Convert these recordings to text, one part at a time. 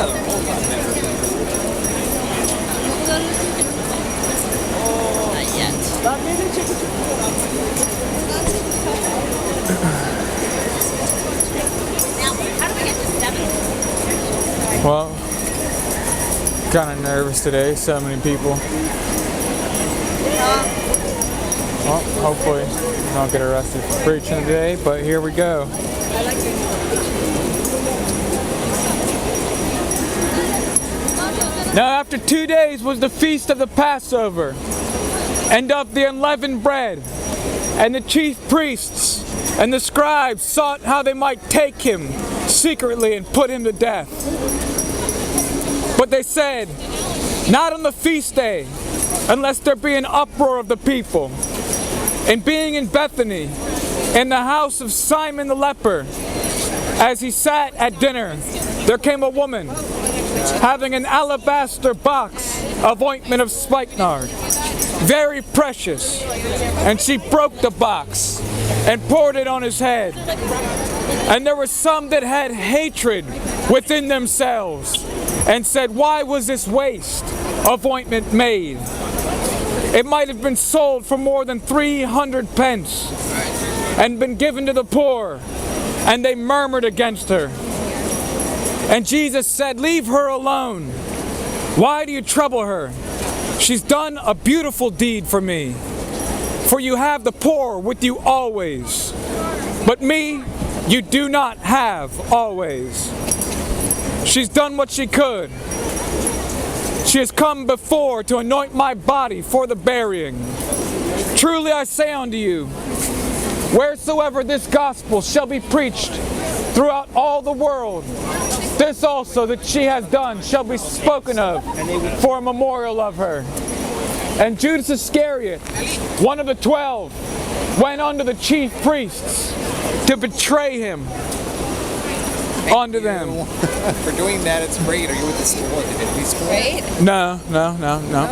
they're a whole lot better. Not yet. Now, how do we get to 7? Well, kind of nervous today. So many people. Well, hopefully I don't get arrested for preaching today, but here we go. Now after 2 days was the feast of the Passover and of the unleavened bread, and the chief priests and the scribes sought how they might take him secretly and put him to death. But they said, not on the feast day, unless there be an uproar of the people. And being in Bethany, in the house of Simon the leper, as he sat at dinner, there came a woman, having an alabaster box of ointment of spikenard, very precious. And she broke the box and poured it on his head. And there were some that had hatred within themselves, and said, why was this waste of ointment made? It might have been sold for more than 300 pence and been given to the poor. And they murmured against her. And Jesus said, leave her alone. Why do you trouble her? She's done a beautiful deed for me. For you have the poor with you always, but me you do not have always. She's done what she could. She has come before to anoint my body for the burying. Truly I say unto you, wheresoever this gospel shall be preached throughout all the world, this also that she has done shall be spoken of for a memorial of her. And Judas Iscariot, one of the 12, went unto the chief priests to betray him unto them. For doing that, it's great. Are you with the store? Did it be store? Great. No. Oh,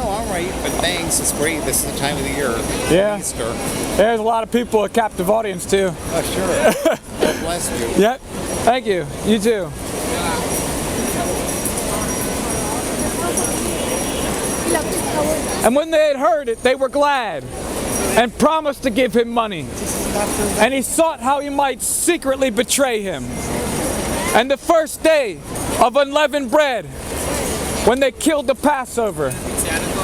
all right. But thanks. It's great. This is the time of the year. Yeah. Easter. There's a lot of people, a captive audience too. Oh, sure. God bless you. Yep. Thank you. You too. And when they had heard it, they were glad and promised to give him money. And he sought how he might secretly betray him. And the first day of unleavened bread, when they killed the Passover,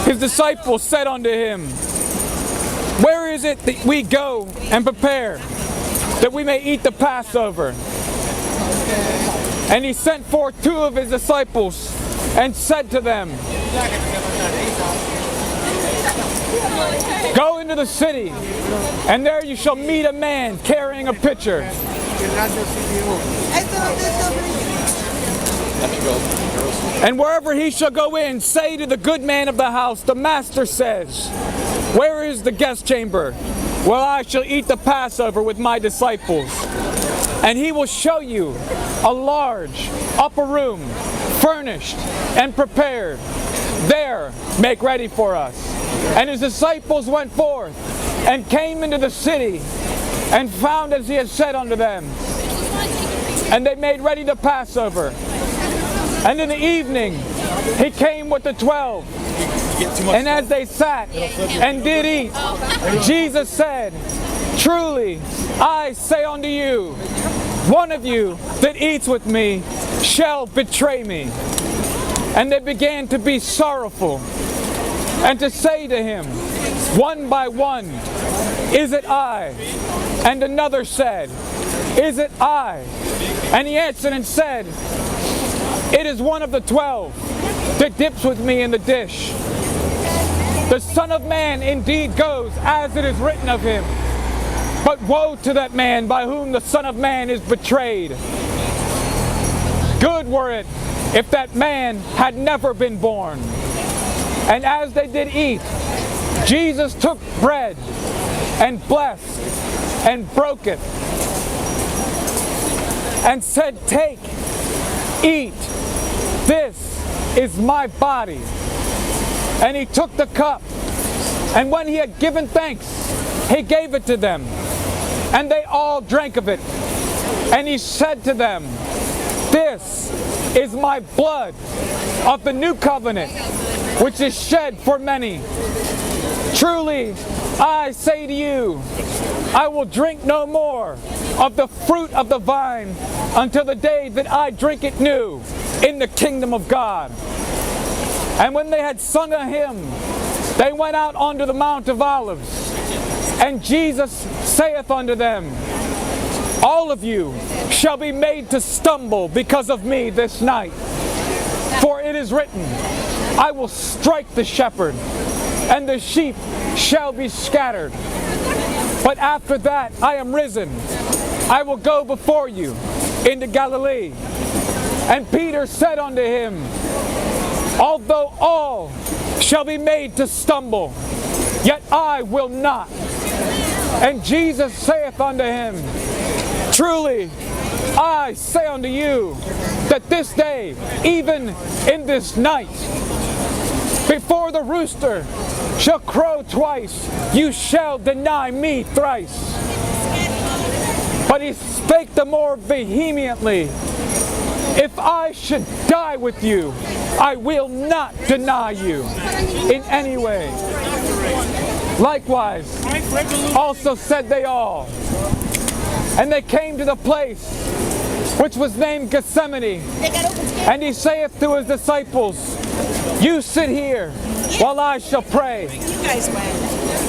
his disciples said unto him, where is it that we go and prepare, that we may eat the Passover? And he sent forth 2 of his disciples and said to them, go into the city, and there you shall meet a man carrying a pitcher. And wherever he shall go in, say to the good man of the house, the master says, where is the guest chamber? Well, I shall eat the Passover with my disciples. And he will show you a large upper room, furnished and prepared. There, make ready for us. And his disciples went forth and came into the city and found as he had said unto them. And they made ready the Passover. And in the evening he came with the 12. And as they sat and did eat, Jesus said, truly I say unto you, one of you that eats with me shall betray me. And they began to be sorrowful and to say to him, one by one, is it I? And another said, is it I? And he answered and said, it is one of the 12 that dips with me in the dish. The Son of Man indeed goes as it is written of him, but woe to that man by whom the Son of Man is betrayed. Good were it if that man had never been born. And as they did eat, Jesus took bread and blessed and broke it and said, take, eat, this is my body. And he took the cup, and when he had given thanks, he gave it to them, and they all drank of it. And he said to them, this is my blood of the new covenant, which is shed for many. Truly, I say to you, I will drink no more of the fruit of the vine until the day that I drink it new in the kingdom of God. And when they had sung a hymn, they went out onto the Mount of Olives. And Jesus saith unto them, all of you shall be made to stumble because of me this night. For it is written, I will strike the shepherd, and the sheep shall be scattered. But after that I am risen, I will go before you into Galilee. And Peter said unto him, although all shall be made to stumble, yet I will not. And Jesus saith unto him, truly I say unto you, that this day, even in this night, before the rooster shall crow twice, you shall deny me thrice. But he spake the more vehemently, if I should die with you, I will not deny you in any way. Likewise, also said they all. And they came to the place which was named Gethsemane. And he saith to his disciples, you sit here while I shall pray.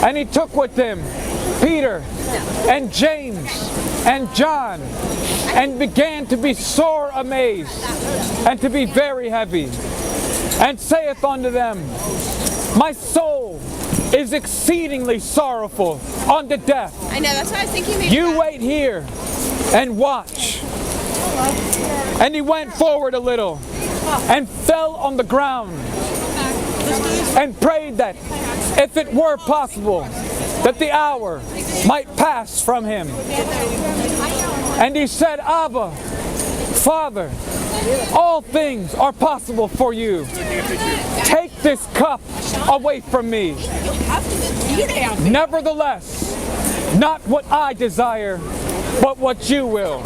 And he took with him Peter and James and John, and began to be sore amazed, and to be very heavy, and saith unto them, my soul is exceedingly sorrowful unto death. I know, that's why I was thinking maybe you wait here and watch. And he went forward a little, and fell on the ground, and prayed that, if it were possible, that the hour might pass from him. And he said, Abba, Father, all things are possible for you. Take this cup away from me. Nevertheless, not what I desire, but what you will.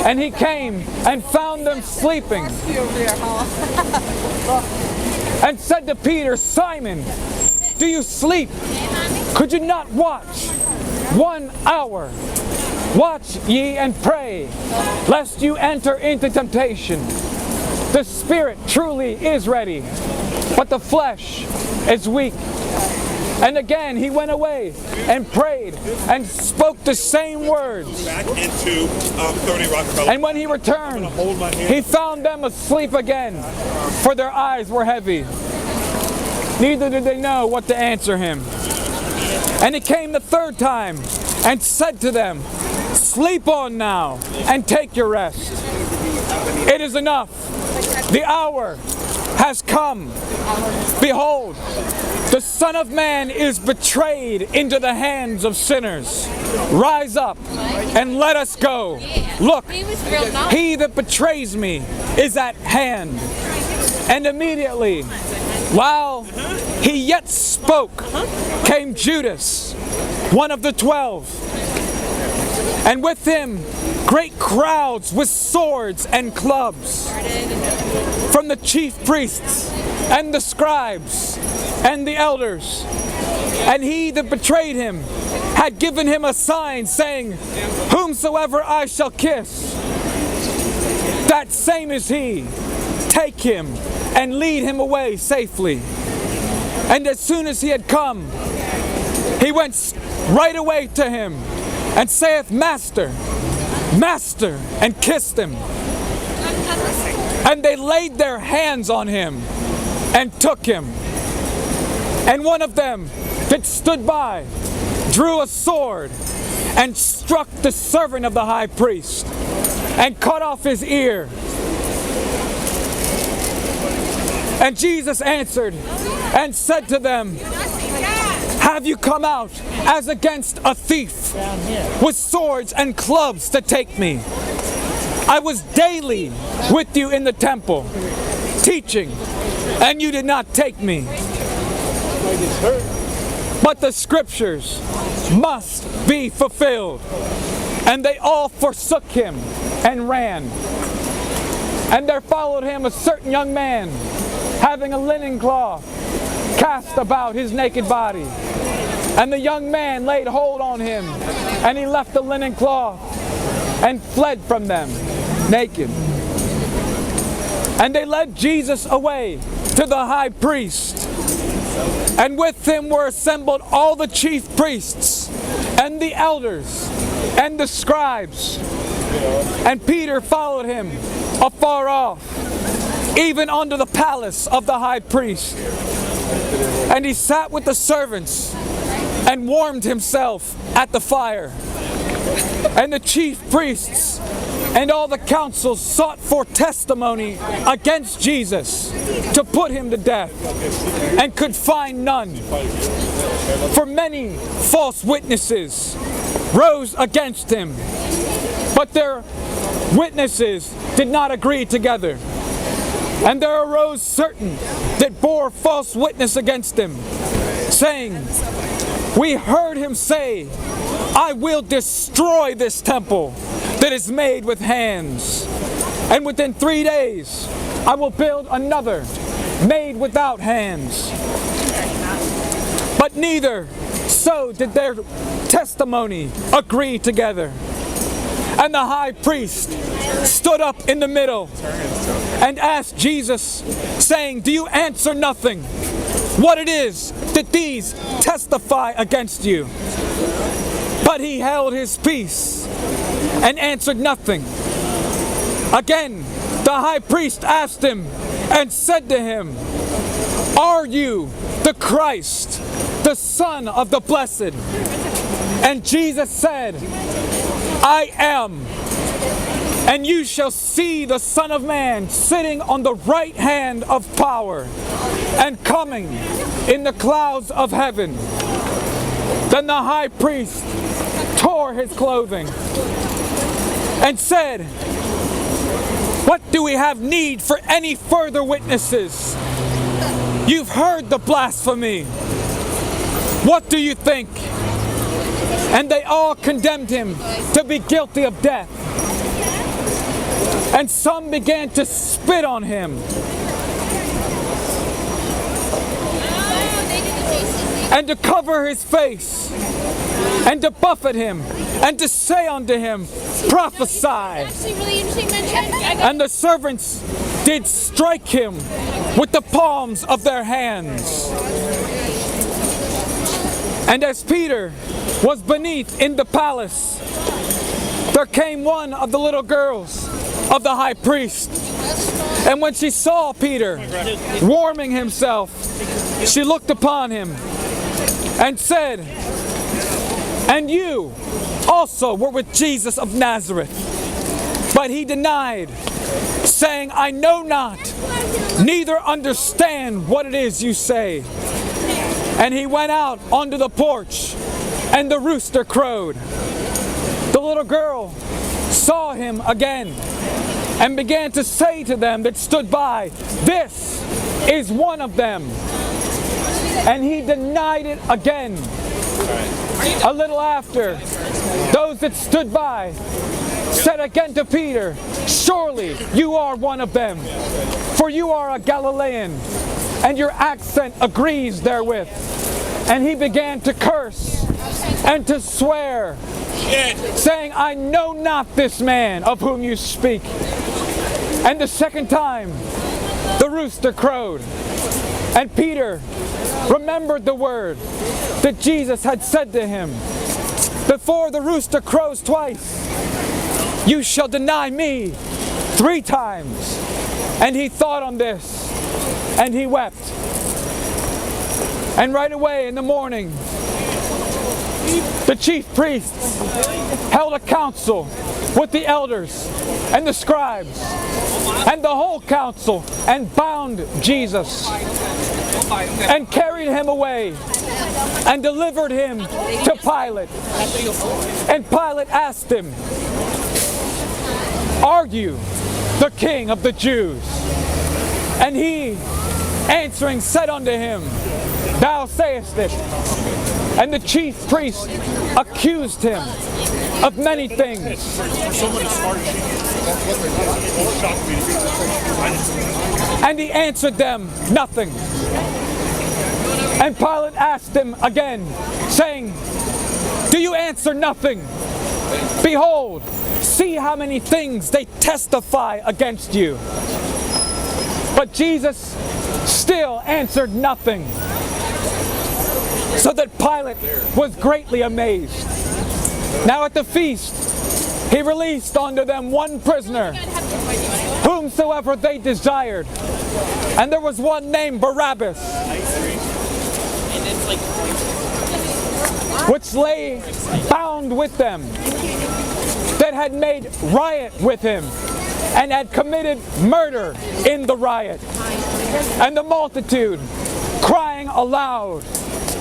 And he came and found them sleeping, and said to Peter, Simon, do you sleep? Could you not watch 1 hour? Watch ye and pray, lest you enter into temptation. The spirit truly is ready, but the flesh is weak. And again he went away and prayed and spoke the same words. Back into 30 Rockefeller. And when he returned, he found them asleep again, for their eyes were heavy. Neither did they know what to answer him. And he came the third time and said to them, sleep on now and take your rest. It is enough. The hour has come. Behold, the Son of Man is betrayed into the hands of sinners. Rise up and let us go. Look, he that betrays me is at hand. And immediately, while he yet spoke, came Judas, one of the 12, and with him great crowds with swords and clubs, from the chief priests and the scribes and the elders. And he that betrayed him had given him a sign, saying, whomsoever I shall kiss, that same is he. Take him and lead him away safely. And as soon as he had come, he went right away to him, and saith, Master, Master, and kissed him. And they laid their hands on him, and took him. And one of them that stood by drew a sword, and struck the servant of the high priest, and cut off his ear. And Jesus answered and said to them, have you come out as against a thief with swords and clubs to take me? I was daily with you in the temple, teaching, and you did not take me. But the scriptures must be fulfilled. And they all forsook him and ran. And there followed him a certain young man, having a linen cloth cast about his naked body. And the young man laid hold on him, and he left the linen cloth and fled from them naked. And they led Jesus away to the high priest. And with him were assembled all the chief priests and the elders and the scribes. And Peter followed him afar off, even unto the palace of the high priest. And he sat with the servants and warmed himself at the fire. And the chief priests and all the councils sought for testimony against Jesus to put him to death, and could find none. For many false witnesses rose against him, but their witnesses did not agree together. And there arose certain that bore false witness against him, saying, We heard him say, I will destroy this temple that is made with hands, and within 3 days I will build another made without hands. But neither so did their testimony agree together. And the high priest stood up in the middle and asked Jesus, saying, Do you answer nothing? What it is that these testify against you? But he held his peace and answered nothing. Again, the high priest asked him and said to him, Are you the Christ, the Son of the Blessed? And Jesus said, I am. And you shall see the Son of Man sitting on the right hand of power and coming in the clouds of heaven. Then the high priest tore his clothing and said, What do we have need for any further witnesses? You've heard the blasphemy. What do you think? And they all condemned him to be guilty of death. And some began to spit on him and to cover his face and to buffet him and to say unto him, Prophesy. Actually, really interesting mention. And the servants did strike him with the palms of their hands. And as Peter was beneath in the palace, there came one of the little girls of the high priest. And when she saw Peter warming himself, she looked upon him and said, And you also were with Jesus of Nazareth. But he denied, saying, I know not, neither understand what it is you say. And he went out onto the porch, and the rooster crowed. The little girl saw him again, and began to say to them that stood by, This is one of them. And he denied it again. A little after, those that stood by said again to Peter, Surely you are one of them, for you are a Galilean, and your accent agrees therewith. And he began to curse and to swear, saying, I know not this man of whom you speak. And the second time the rooster crowed. And Peter remembered the word that Jesus had said to him, Before the rooster crows twice, you shall deny me 3 times. And he thought on this, and he wept. And right away in the morning, the chief priests held a council with the elders and the scribes and the whole council, and bound Jesus and carried him away and delivered him to Pilate. And Pilate asked him, Are you the king of the Jews? And he, answering, said unto him, Thou sayest it. And the chief priest accused him of many things. For someone as smart as she is, it shocked me to be. And he answered them nothing. And Pilate asked him again, saying, do you answer nothing? Behold, see how many things they testify against you. But Jesus still answered nothing, so that Pilate was greatly amazed. Now at the feast, he released unto them one prisoner, whomsoever they desired. And there was one named Barabbas, which lay bound with them, that had made riot with him, and had committed murder in the riot. And the multitude, crying aloud,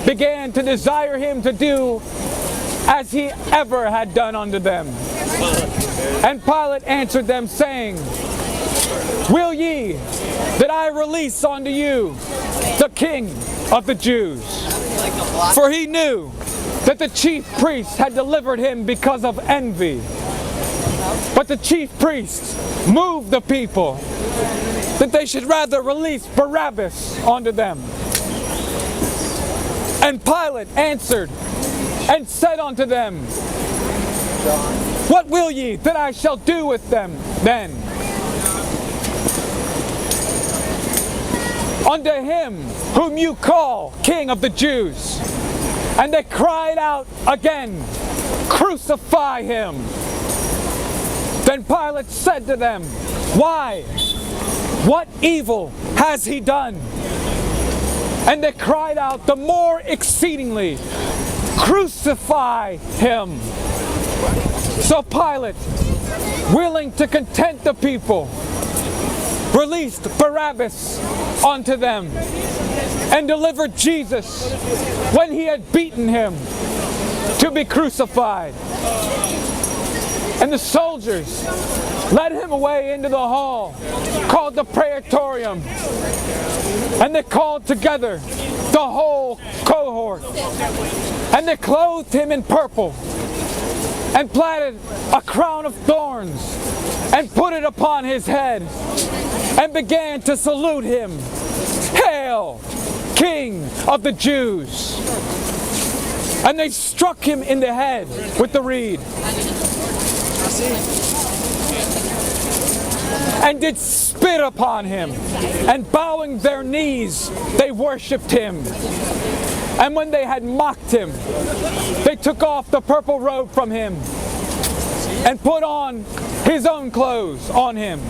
began to desire him to do as he ever had done unto them. And Pilate answered them, saying, will ye that I release unto you the King of the Jews? For he knew that the chief priests had delivered him because of envy. But the chief priests moved the people that they should rather release Barabbas unto them. And Pilate answered and said unto them, what will ye that I shall do with them then? Unto him whom you call King of the Jews. And they cried out again, crucify him. Then Pilate said to them, why? What evil has he done? And they cried out the more exceedingly, crucify him. So Pilate, willing to content the people, released Barabbas unto them, and delivered Jesus, when he had beaten him, to be crucified. And the soldiers led him away into the hall, called the Praetorium, and they called together the whole cohort, and they clothed him in purple, and platted a crown of thorns, and put it upon his head, and began to salute him, Hail, King of the Jews! And they struck him in the head with the reed, and did spit upon him, and bowing their knees, they worshipped him. And when they had mocked him, they took off the purple robe from him, and put on his own clothes on him,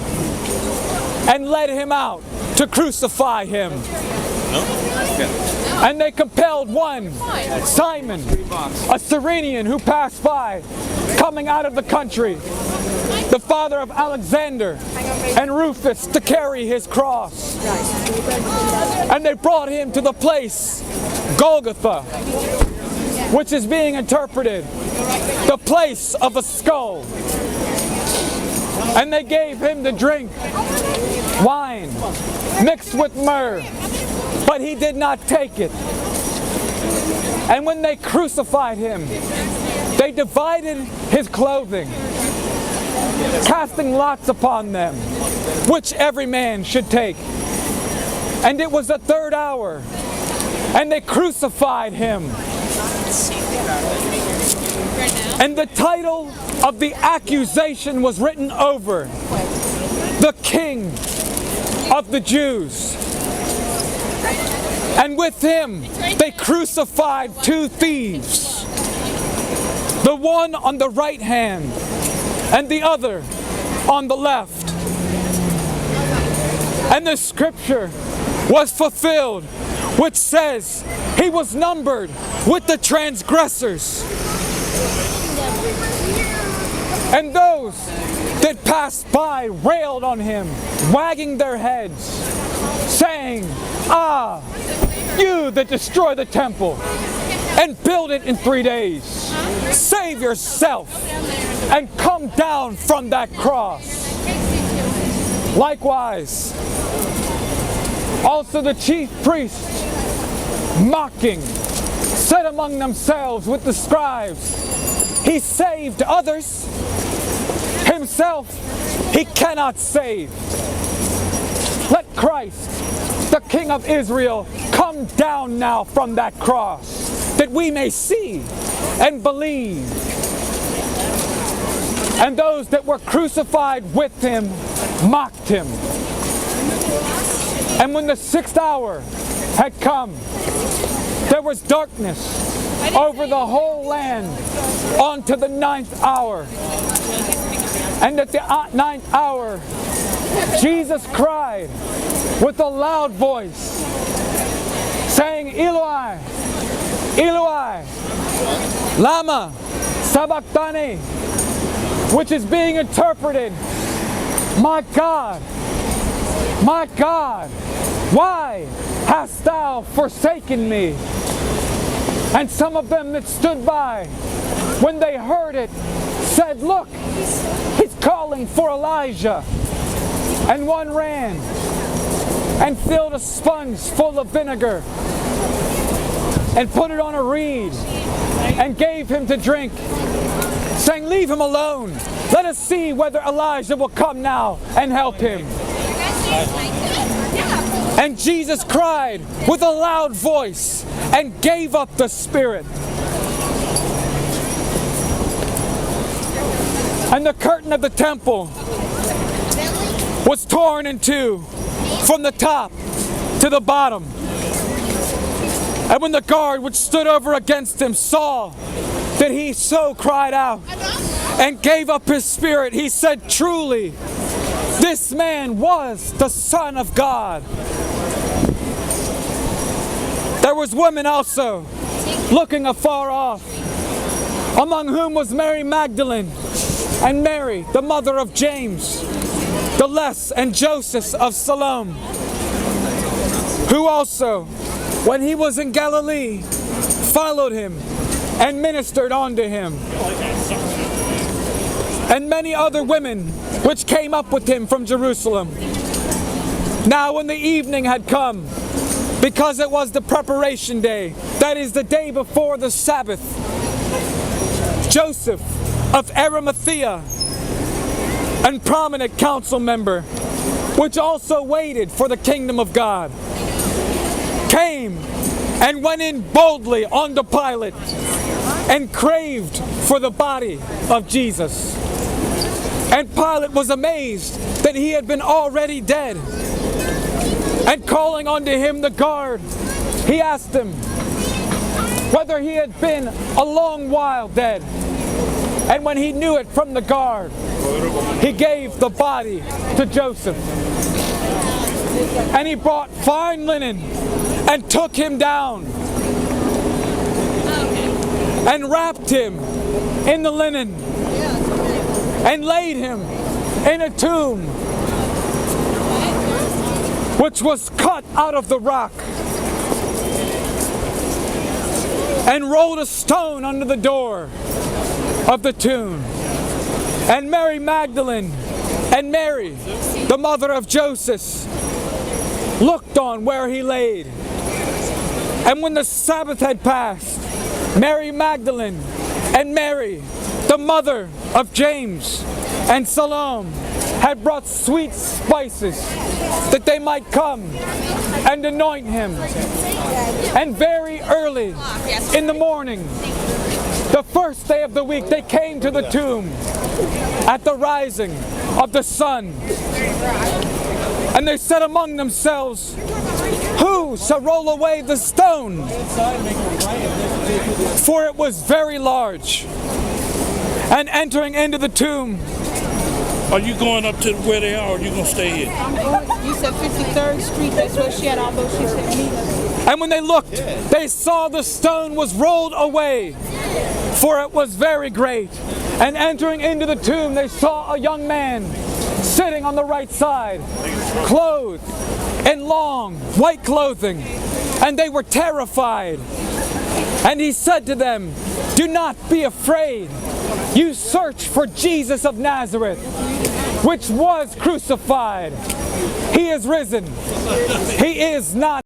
and led him out to crucify him. And they compelled one, Simon, a Cyrenian who passed by, coming out of the country, the father of Alexander and Rufus, to carry his cross. And they brought him to the place, Golgotha, which is being interpreted, the place of a skull. And they gave him to drink wine mixed with myrrh, but he did not take it. And when they crucified him, they divided his clothing, casting lots upon them, which every man should take. And it was the third hour, and they crucified him. And the title of the accusation was written over, the King of the Jews. And with him they crucified two thieves, the one on the right hand and the other on the left. And the scripture was fulfilled, which says, he was numbered with the transgressors. And those that passed by railed on him, wagging their heads, saying, Ah, you that destroy the temple and build it in 3 days, save yourself and come down from that cross. Likewise, also the chief priests, mocking, said among themselves with the scribes, he saved others. Himself, he cannot save. Let Christ, the King of Israel, come down now from that cross, that we may see and believe. And those that were crucified with him mocked him. And when the 6th hour had come, there was darkness over the whole land unto the 9th hour. And at the 9th hour, Jesus cried with a loud voice, saying, Eloi, Eloi, lama sabachthani, which is being interpreted, my God, why hast thou forsaken me? And some of them that stood by, when they heard it, said, look, he's calling for Elijah. And one ran and filled a sponge full of vinegar and put it on a reed and gave him to drink, saying, leave him alone. Let us see whether Elijah will come now and help him. And Jesus cried with a loud voice and gave up the spirit. And the curtain of the temple was torn in two from the top to the bottom. And when the guard which stood over against him saw that he so cried out and gave up his spirit, he said, truly, this man was the Son of God. There was women also looking afar off, among whom was Mary Magdalene, and Mary, the mother of James, the less, and Joseph of Salome, who also, when he was in Galilee, followed him and ministered unto him. And many other women which came up with him from Jerusalem. Now when the evening had come, because it was the preparation day, that is the day before the Sabbath, Joseph of Arimathea, and prominent council member, which also waited for the kingdom of God, came and went in boldly unto Pilate and craved for the body of Jesus. And Pilate was amazed that he had been already dead. And calling unto him the guard, he asked him whether he had been a long while dead. And when he knew it from the guard, he gave the body to Joseph. And he brought fine linen and took him down and wrapped him in the linen and laid him in a tomb which was cut out of the rock, and rolled a stone under the door of the tomb. And Mary Magdalene and Mary, the mother of Joseph, looked on where he laid. And when the Sabbath had passed, Mary Magdalene and Mary, the mother of James and Salome, had brought sweet spices that they might come and anoint him. And very early in the morning, the first day of the week, they came to the tomb at the rising of the sun. And they said among themselves, who shall roll away the stone? For it was very large. And entering into the tomb, are you going up to where they are, or are you going to stay here? You said 53rd Street, that's where she had all those, she said meet us. and when they looked, they saw the stone was rolled away, for it was very great. And entering into the tomb, they saw a young man sitting on the right side, clothed in long white clothing, and they were terrified. And he said to them, "Do not be afraid. You search for Jesus of Nazareth, which was crucified. He is risen. He is not